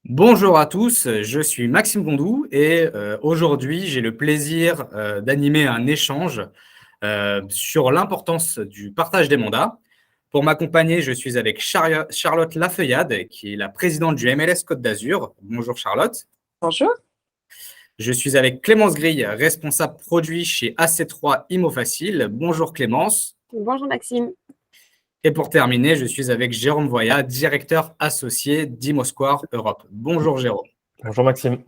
Bonjour à tous, je suis Maxime Gondou et aujourd'hui j'ai le plaisir d'animer un échange sur l'importance du partage des mandats. Pour m'accompagner, je suis avec Charlotte Lafeuillade, qui est la présidente du MLS Côte d'Azur. Bonjour Charlotte. Bonjour. Je suis avec Clémence Grille, responsable produit chez AC3 Imo Facile. Bonjour Clémence. Bonjour Maxime. Et pour terminer, je suis avec Jérôme Voya, directeur associé d'Imosquare Europe. Bonjour Jérôme. Bonjour Maxime.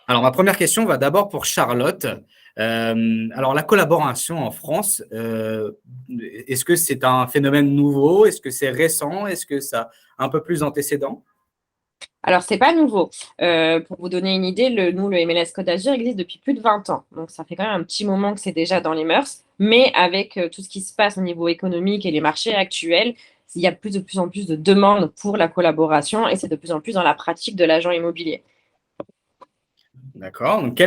Alors, ma première question va d'abord pour Charlotte. Alors, la collaboration en France, est-ce que c'est un phénomène nouveau? Est-ce que c'est récent? Est-ce que ça a un peu plus d'antécédents? Alors, c'est pas nouveau. Pour vous donner une idée, le MLS Côte d'Azur existe depuis plus de 20 ans. Donc, ça fait quand même un petit moment que c'est déjà dans les mœurs. Mais avec tout ce qui se passe au niveau économique et les marchés actuels, il y a de plus en plus de demandes pour la collaboration et c'est de plus en plus dans la pratique de l'agent immobilier. D'accord. Donc,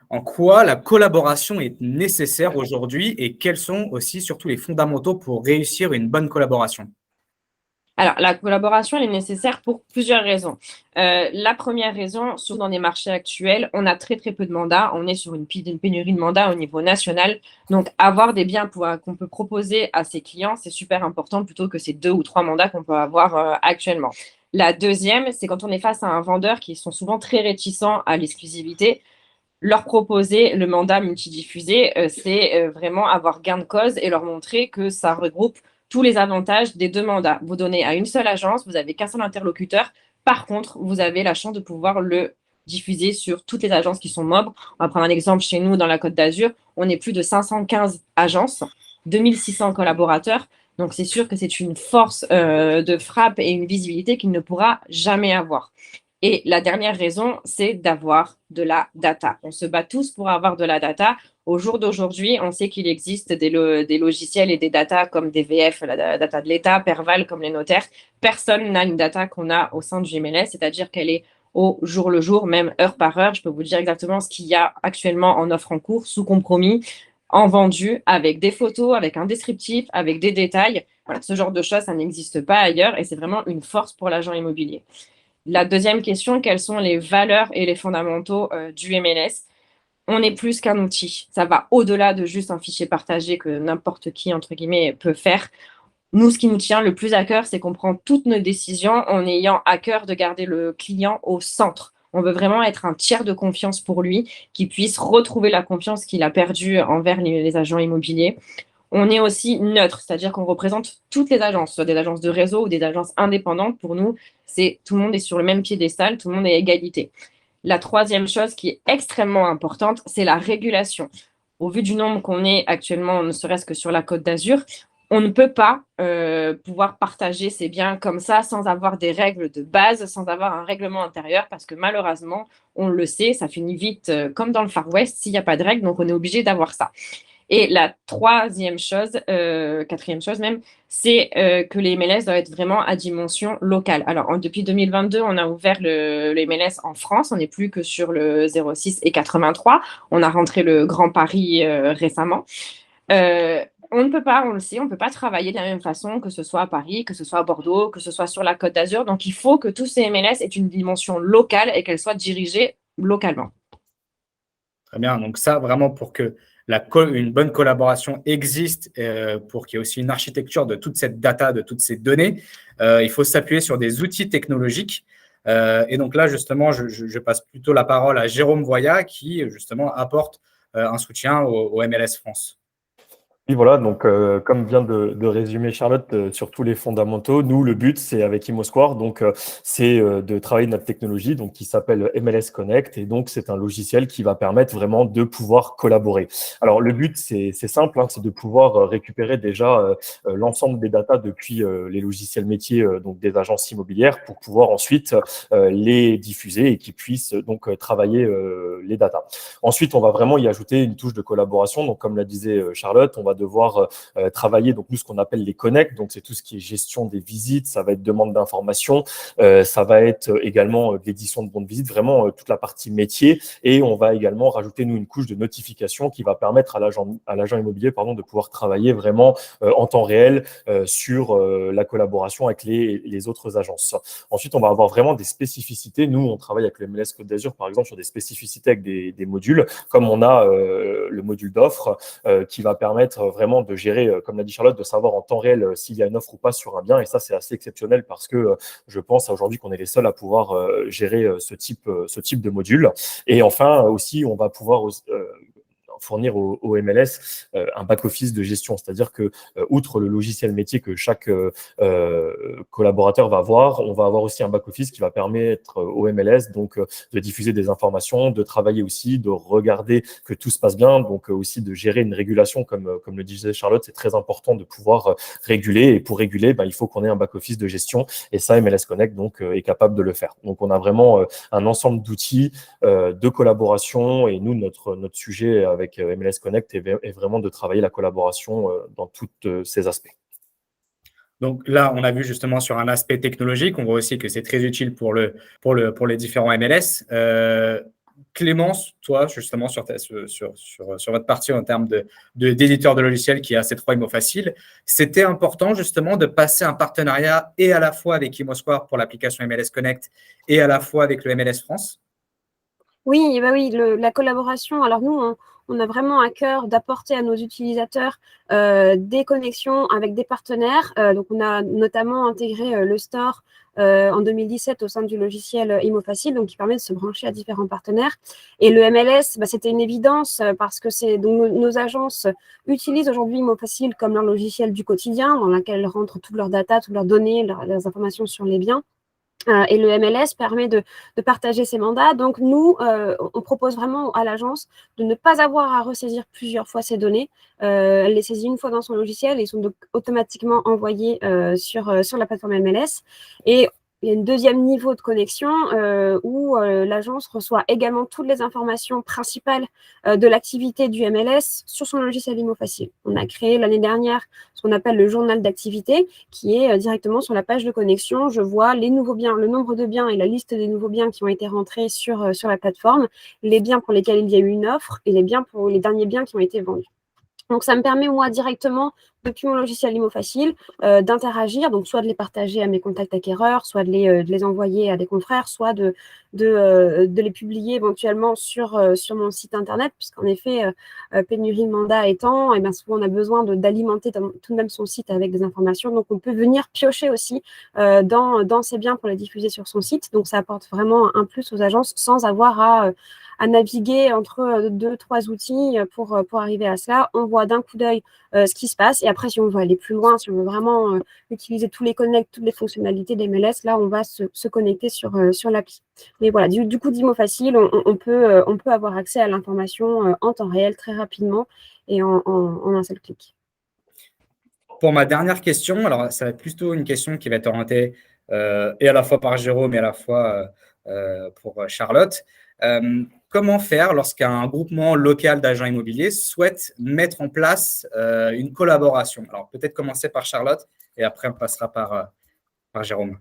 en quoi la collaboration est nécessaire aujourd'hui et quels sont aussi surtout les fondamentaux pour réussir une bonne collaboration? Alors, la collaboration, elle est nécessaire pour plusieurs raisons. La première raison, surtout dans les marchés actuels, on a très peu de mandats. On est sur une pénurie de mandats au niveau national. Donc, avoir des biens qu'on peut proposer à ses clients, c'est super important plutôt que ces 2 ou 3 mandats qu'on peut avoir actuellement. La deuxième, c'est quand on est face à un vendeur qui sont souvent très réticents à l'exclusivité. Leur proposer le mandat multidiffusé, c'est vraiment avoir gain de cause et leur montrer que ça regroupe tous les avantages des 2 mandats. Vous donnez à une seule agence, vous n'avez qu'un seul interlocuteur. Par contre, vous avez la chance de pouvoir le diffuser sur toutes les agences qui sont membres. On va prendre un exemple chez nous dans la Côte d'Azur. On est plus de 515 agences, 2600 collaborateurs. Donc, c'est sûr que c'est une force de frappe et une visibilité qu'il ne pourra jamais avoir. Et la dernière raison, c'est d'avoir de la data. On se bat tous pour avoir de la data. Au jour d'aujourd'hui, on sait qu'il existe des logiciels et des data comme DVF, la data de l'État, Perval comme les notaires. Personne n'a une data qu'on a au sein du MLS, c'est-à-dire qu'elle est au jour le jour, même heure par heure. Je peux vous dire exactement ce qu'il y a actuellement en offre en cours, sous compromis, en vendu, avec des photos, avec un descriptif, avec des détails. Voilà, ce genre de choses, ça n'existe pas ailleurs et c'est vraiment une force pour l'agent immobilier. La deuxième question, quelles sont les valeurs et les fondamentaux du MLS? On est plus qu'un outil. Ça va au-delà de juste un fichier partagé que n'importe qui, entre guillemets, peut faire. Nous, ce qui nous tient le plus à cœur, c'est qu'on prend toutes nos décisions en ayant à cœur de garder le client au centre. On veut vraiment être un tiers de confiance pour lui, qui puisse retrouver la confiance qu'il a perdue envers les agents immobiliers. On est aussi neutre, c'est-à-dire qu'on représente toutes les agences, soit des agences de réseau ou des agences indépendantes. Pour nous, c'est tout le monde est sur le même piédestal, tout le monde est à égalité. La troisième chose qui est extrêmement importante, c'est la régulation. Au vu du nombre qu'on est actuellement, ne serait-ce que sur la Côte d'Azur, on ne peut pas pouvoir partager ces biens comme ça sans avoir des règles de base, sans avoir un règlement intérieur, parce que malheureusement, on le sait, ça finit vite comme dans le Far West s'il n'y a pas de règles, donc on est obligé d'avoir ça. Et la troisième chose, quatrième chose même, c'est que les MLS doivent être vraiment à dimension locale. Alors, depuis 2022, on a ouvert le MLS en France. On n'est plus que sur le 06 et 83. On a rentré le Grand Paris récemment. On ne peut pas, on le sait, on ne peut pas travailler de la même façon que ce soit à Paris, que ce soit à Bordeaux, que ce soit sur la Côte d'Azur. Donc, il faut que tous ces MLS aient une dimension locale et qu'elles soient dirigées localement. Très bien. Donc, ça, vraiment, pour que une bonne collaboration existe, pour qu'il y ait aussi une architecture de toute cette data, de toutes ces données, il faut s'appuyer sur des outils technologiques. Et donc là, justement, je passe plutôt la parole à Jérôme Voya qui, justement, apporte un soutien au MLS France. Oui, voilà, donc comme vient de résumer Charlotte sur tous les fondamentaux, nous, le but, c'est avec Imosquare, donc c'est de travailler notre technologie donc, qui s'appelle MLS Connect, et donc c'est un logiciel qui va permettre vraiment de pouvoir collaborer. Alors, le but, c'est simple, hein, c'est de pouvoir récupérer déjà l'ensemble des datas depuis les logiciels métiers donc des agences immobilières pour pouvoir ensuite les diffuser et qu'ils puissent donc travailler les datas. Ensuite, on va vraiment y ajouter une touche de collaboration, donc comme la disait Charlotte, on va devoir travailler, donc nous, ce qu'on appelle les connects, donc c'est tout ce qui est gestion des visites, ça va être demande d'informations, ça va être également l'édition de bons de visite, vraiment toute la partie métier, et on va également rajouter, nous, une couche de notification qui va permettre à l'agent immobilier de pouvoir travailler vraiment en temps réel sur la collaboration avec les autres agences. Ensuite, on va avoir vraiment des spécificités. Nous, on travaille avec le MLS Côte d'Azur, par exemple, sur des spécificités avec des modules, comme on a le module d'offres qui va permettre vraiment de gérer, comme l'a dit Charlotte, de savoir en temps réel s'il y a une offre ou pas sur un bien. Et ça, c'est assez exceptionnel parce que je pense aujourd'hui qu'on est les seuls à pouvoir gérer ce type de module. Et enfin, aussi, on va pouvoir fournir au MLS un back-office de gestion. C'est-à-dire que, outre le logiciel métier que chaque collaborateur va avoir, on va avoir aussi un back-office qui va permettre au MLS donc, de diffuser des informations, de travailler aussi, de regarder que tout se passe bien, donc aussi de gérer une régulation, comme le disait Charlotte, c'est très important de pouvoir réguler. Et pour réguler, il faut qu'on ait un back-office de gestion. Et ça, MLS Connect donc, est capable de le faire. Donc, on a vraiment un ensemble d'outils de collaboration. Et nous, notre sujet avec MLS Connect est vraiment de travailler la collaboration dans tous ces aspects. Donc là, on a vu justement sur un aspect technologique, on voit aussi que c'est très utile pour les différents MLS. Clémence, toi, justement, sur votre partie en termes d'éditeur de logiciels qui a ces 3 ImoFacile, c'était important justement de passer un partenariat et à la fois avec ImoSquare pour l'application MLS Connect et à la fois avec le MLS France? Oui, oui, la collaboration. Alors nous, on a vraiment à cœur d'apporter à nos utilisateurs des connexions avec des partenaires. Donc, on a notamment intégré le store en 2017 au sein du logiciel ImoFacile, donc qui permet de se brancher à différents partenaires. Et le MLS, c'était une évidence parce que donc nos agences utilisent aujourd'hui ImoFacile comme leur logiciel du quotidien, dans lequel elles rentrent toutes leurs data, toutes leurs données, leurs informations sur les biens. Et le MLS permet de partager ces mandats. Donc, nous, on propose vraiment à l'agence de ne pas avoir à ressaisir plusieurs fois ces données. Elle les saisit une fois dans son logiciel et ils sont donc automatiquement envoyés sur la plateforme MLS. Et il y a un deuxième niveau de connexion où l'agence reçoit également toutes les informations principales de l'activité du MLS sur son logiciel ImoFacile. On a créé l'année dernière ce qu'on appelle le journal d'activité qui est directement sur la page de connexion. Je vois les nouveaux biens, le nombre de biens et la liste des nouveaux biens qui ont été rentrés sur la plateforme, les biens pour lesquels il y a eu une offre et les derniers biens qui ont été vendus. Donc, ça me permet, moi, directement, depuis mon logiciel ImoFacile, d'interagir, donc soit de les partager à mes contacts acquéreurs, soit de les envoyer à des confrères, soit de les publier éventuellement sur mon site internet, puisqu'en effet, pénurie de mandat étant, et bien souvent, on a besoin d'alimenter tout de même son site avec des informations. Donc, on peut venir piocher aussi dans ces biens pour les diffuser sur son site. Donc, ça apporte vraiment un plus aux agences sans avoir à naviguer entre 2-3 outils pour arriver à cela. On voit d'un coup d'œil ce qui se passe. Et après, si on veut aller plus loin, si on veut vraiment utiliser tous les connects, toutes les fonctionnalités des MLS, là, on va se connecter sur l'appli. Mais voilà, du coup, d'ImoFacile, on peut avoir accès à l'information en temps réel très rapidement et en un seul clic. Pour ma dernière question, alors ça va être plutôt une question qui va être orientée et à la fois par Jérôme et à la fois pour Charlotte. Comment faire lorsqu'un groupement local d'agents immobiliers souhaite mettre en place une collaboration? Alors, peut-être commencer par Charlotte et après, on passera par Jérôme.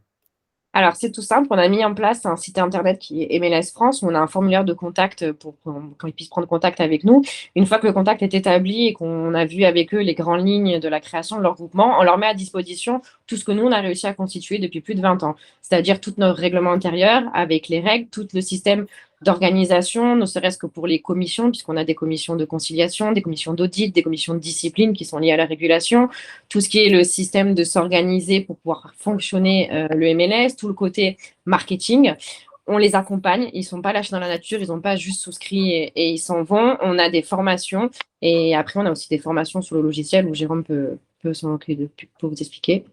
Alors, c'est tout simple. On a mis en place un site internet qui est MLS France, où on a un formulaire de contact pour qu'ils puissent prendre contact avec nous. Une fois que le contact est établi et qu'on a vu avec eux les grandes lignes de la création de leur groupement, on leur met à disposition tout ce que nous, on a réussi à constituer depuis plus de 20 ans, c'est-à-dire tout notre règlement intérieur avec les règles, tout le système d'organisation, ne serait-ce que pour les commissions, puisqu'on a des commissions de conciliation, des commissions d'audit, des commissions de discipline qui sont liées à la régulation, tout ce qui est le système de s'organiser pour pouvoir fonctionner le MLS, tout le côté marketing. On les accompagne, ils ne sont pas lâchés dans la nature, ils n'ont pas juste souscrit et ils s'en vont. On a des formations et après, on a aussi des formations sur le logiciel où Jérôme peut s'en occuper pour vous expliquer.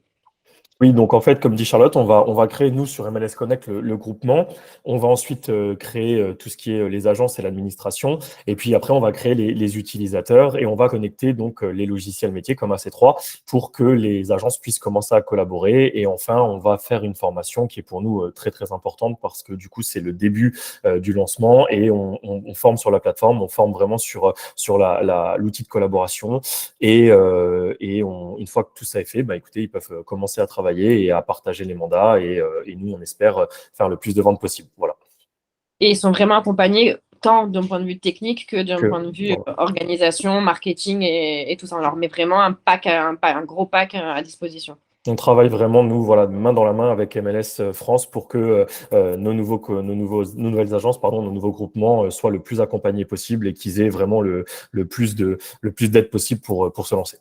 Oui, donc en fait, comme dit Charlotte, on va créer, nous, sur MLS Connect, le groupement. On va ensuite créer tout ce qui est les agences et l'administration. Et puis après, on va créer les utilisateurs et on va connecter donc les logiciels métiers comme AC3 pour que les agences puissent commencer à collaborer. Et enfin, on va faire une formation qui est pour nous très, très importante parce que du coup, c'est le début du lancement et on forme sur la plateforme, on forme vraiment sur l'outil de collaboration. Et une fois que tout ça est fait, bah, écoutez, ils peuvent commencer à travailler et à partager les mandats. Et nous, on espère faire le plus de ventes possible. Voilà. Et ils sont vraiment accompagnés tant d'un point de vue technique que d'un point de vue Voilà. organisation, marketing et tout ça. On leur met vraiment un pack, un gros pack à disposition. On travaille vraiment, nous, voilà, main dans la main avec MLS France pour que nos nouvelles agences, pardon, nos nouveaux groupements soient le plus accompagnés possible et qu'ils aient vraiment le plus d'aide possible pour se lancer.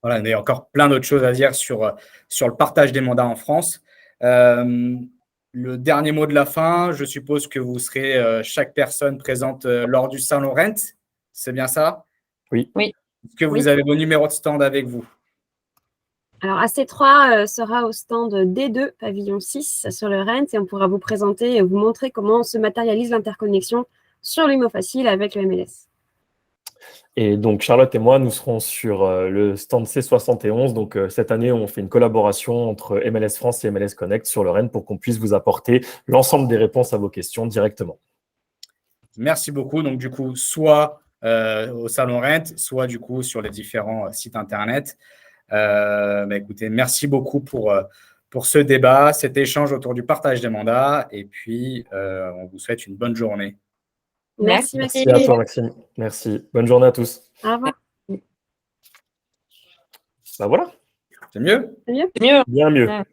Voilà, il y a encore plein d'autres choses à dire sur le partage des mandats en France. Le dernier mot de la fin, je suppose que vous serez chaque personne présente lors du salon Rent. C'est bien ça? Oui. Oui. Est-ce que vous avez vos numéros de stand avec vous? Alors, AC3 sera au stand D2, pavillon 6, sur le Rent, et on pourra vous présenter et vous montrer comment se matérialise l'interconnexion sur l'IMO Facile avec le MLS. Et donc, Charlotte et moi, nous serons sur le stand C71. Donc, cette année, on fait une collaboration entre MLS France et MLS Connect sur le Rennes pour qu'on puisse vous apporter l'ensemble des réponses à vos questions directement. Merci beaucoup. Donc, du coup, soit au Salon Rent, soit du coup sur les différents sites Internet. Écoutez, merci beaucoup pour ce débat, cet échange autour du partage des mandats. Et puis, on vous souhaite une bonne journée. Merci, Merci Maxime. à toi, Maxime. Merci. Bonne journée à tous. Au revoir. Bah voilà. C'est mieux? C'est mieux? C'est mieux. Bien mieux. Ouais.